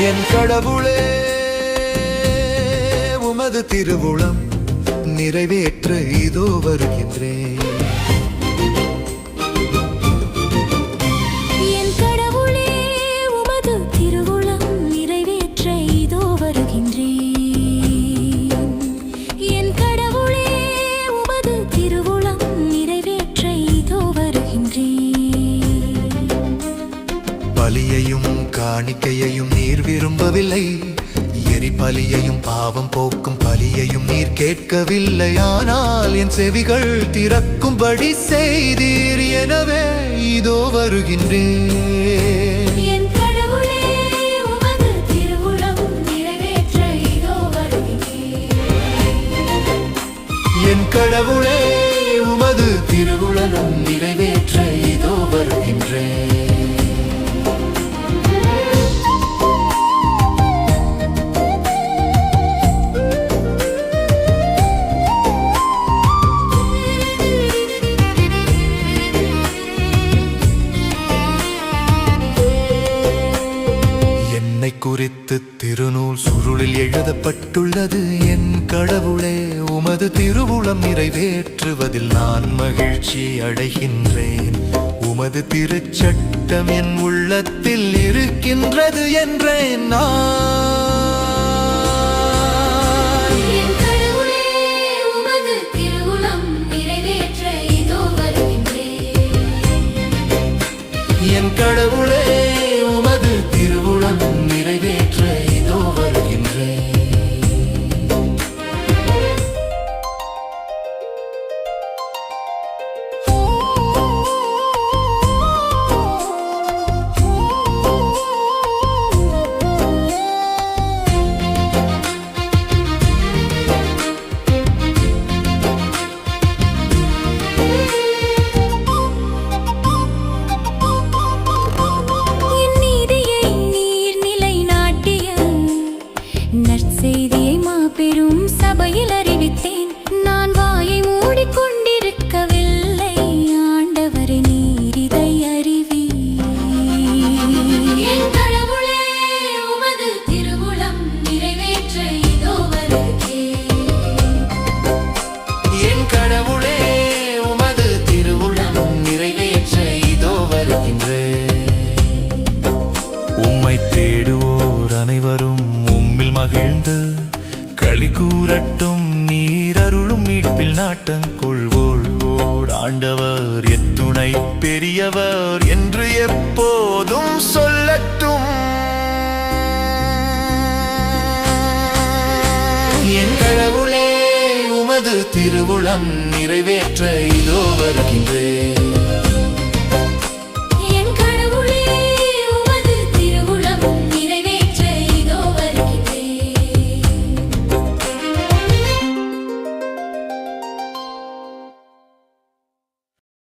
என் கடவுளே உமது திருவுளம் நிறைவேற்ற இதோ வருகின்றேன். என் கடவுளே உமது திருவுளம் நிறைவேற்ற இதோ வருகின்றேன். என் கடவுளே உமது திருவுளம் நிறைவேற்ற இதோ வருகின்றேன். பலியையும் காணிக்கையையும் நீர் விரும்பவில்லை, எரிபலியையும் பாவம் போக்கும் பலியையும் நீர் கேட்கவில்லை. ஆனால் என் செவிகள் திறக்கும்படி செய்தீர், எனவே இதோ வருகின்றேன். என் கடவுளே உமது திருவுளம் நிறைவேற்ற இதோ வருகின்றேன். என் கடவுளே உமது திருவுளம் நிறைவேற்ற இதோ வருகின்றேன். குறித்து திருநூல் சுருளில் எழுதப்பட்டுள்ளது. என் கடவுளே உமது திருவுளம் நிறைவேற்றுவதில் நான் மகிழ்ச்சி அடைகின்றேன். உமது திருச்சட்டம் என் உள்ளத்தில் இருக்கின்றது என்றேன் நான். என் கடவுளே உமது திருவுளம் நிறைவேற்ற இதோ வருகின்றேன். என் கடவுளே உமது திருவுளம் நிறைவேற்ற இதோ வருகின்றேன். நற்செய்தியை மாபெரும் சபையில் அறிவித்தேன். நான் வாயை மூடிக்கொண்டிருக்கவில்லை, ஆண்டவர் நீர் இதை அறிவீர். என் கடவுளே உமது திருவுளம் நிறைவேற்ற இதோ வருகிறேன். என் கடவுளே உமது திருவுளம் நிறைவேற்ற இதோ வருகின்றேன். உம்மை தேடுவோர் அனைவரும் மகிழ்ந்து களி கூறட்டும், நீர் அருளும் மீட்பில் நாட்டம் கொள்வோர். ஆண்டவர் எத்துணை பெரியவர் என்று எப்போதும் சொல்லட்டும். என் கடவுளே உமது திருவுளம் நிறைவேற்ற இதோ வரும்.